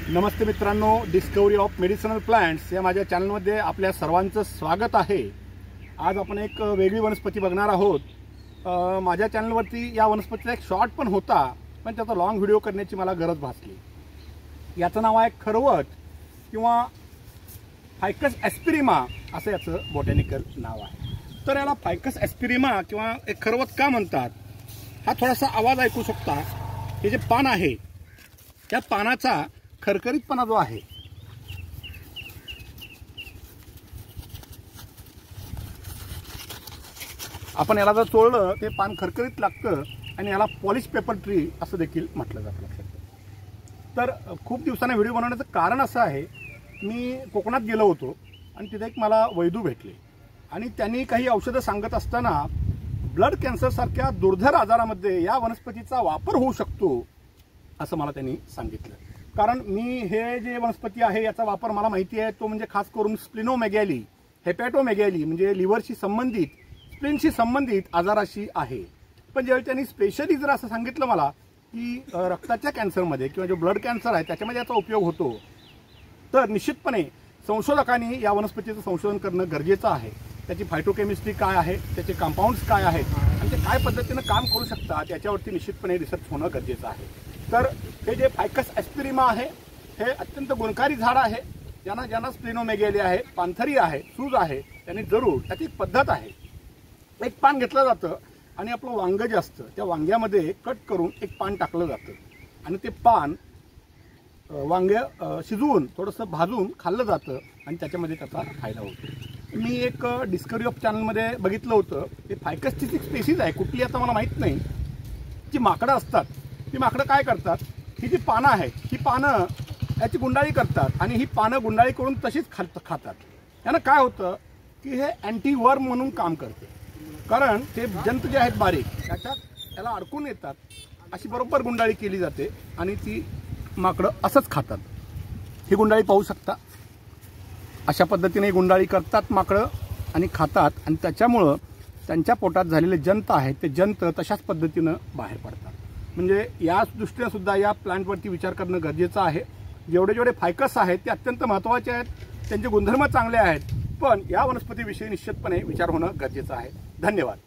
नमस्ते मित्रांनो, discovery of medicinal plants या माझ्या चॅनलमध्ये आपल्या सर्वांचं स्वागत आहे। आज आपण एक वेगळी वनस्पती बघणार आहोत। माझ्या चॅनलवरती या वनस्पतीचा एक शॉर्ट पण होता, पण त्याचा लॉंग व्हिडिओ करण्याची मला गरज भासली। याचं नाव आहे खरवट किंवा फायकस एस्पिरिमा असं याचं बॉटॅनिकल नाव आहे। तर याला फायकस एस्पिरिमा किंवा एक खरवट का म्हणतात? हा थोडासा आवाज ऐकू शकता। हे जे पान आहे त्या पानाचा खरखरीतपणा जो आहे आपण याला जर चोळलं ते पान खरखरीत लागतं आणि याला पॉलिश पेपर ट्री असं देखील म्हटलं जातं। तर खूप दिवसांनी व्हिडिओ बनवण्याचं कारण असं आहे, मी कोकणात गेलो होतो आणि तिथे एक मला वैदू भेटले आणि त्यांनी काही औषधं सांगत असताना ब्लड कॅन्सर सारख्या दुर्धर आजारामध्ये या वनस्पतीचा वापर होऊ शकतो असं मला त्यांनी सांगितलं। कारण मी हे जे वनस्पती आहे याचा वापर मला माहिती आहे, तो म्हणजे खास करून स्प्लिनोमेगॅली, हेपॅटोमेगॅली म्हणजे लिव्हरशी संबंधित, स्प्लिनशी संबंधित आजाराशी आहे। पण ज्यावेळी त्यांनी स्पेशली जर असं सांगितलं मला की रक्ताच्या कॅन्सरमध्ये किंवा जो ब्लड कॅन्सर आहे त्याच्यामध्ये याचा उपयोग होतो, तर निश्चितपणे संशोधकांनी या वनस्पतीचं संशोधन करणं गरजेचं आहे। त्याची फायटोकेमिस्ट्री काय आहे, त्याचे कंपाऊंड्स काय आहेत आणि ते काय पद्धतीनं काम करू शकतात याच्यावरती निश्चितपणे रिसर्च होणं गरजेचं आहे। तर हे जे फायकस एस्पिरिमा आहे हे अत्यंत गुणकारी झाड आहे। ज्यांना स्प्लिनोमेगॅली आहे, पानथरी आहे, सूज आहे, त्यांनी जरूर त्याची एक पद्धत आहे। एक पान घेतलं जातं आणि आपलं वांग जे असतं त्या वांग्यामध्ये कट करून एक पान टाकलं जातं आणि ते पान वांगे शिजवून थोडंसं भाजून खाल्लं जातं आणि त्याच्यामध्ये त्याचा फायदा होतो। मी एक डिस्कवरी ऑफ चॅनलमध्ये बघितलं होतं, ते फायकसची एक स्पेसीज आहे, कुठली आता मला माहीत नाही, जी माकडं असतात। ती माकडं काय करतात, ही जी पानं आहेत ही पानं याची गुंडाळी करतात आणि ही पानं गुंडाळी करून तशीच खातात। यानं काय होतं की हे अँटी वर्म म्हणून काम करते, कारण ते जंतू जे आहेत बारीक त्याच्यात याला अडकून येतात, अशी बरोबर गुंडाळी केली जाते आणि ती माकडं असंच खातात। ही गुंडाळी पाहू शकता, अशा पद्धतीने गुंडाळी करतात माकडं आणि खातात आणि त्याच्यामुळं त्यांच्या पोटात झालेले जंत आहेत ते जंत तशाच पद्धतीनं बाहेर पडतात। म्हणजे या दृष्टीने सुद्धा या प्लांटवरती विचार करणं गरजेचं आहे। जेवढे फायकस आहेत ते अत्यंत महत्त्वाचे आहेत, त्यांचे गुणधर्म चांगले आहेत, पण या वनस्पतीविषयी निश्चितपणे विचार होणं गरजेचं आहे। धन्यवाद।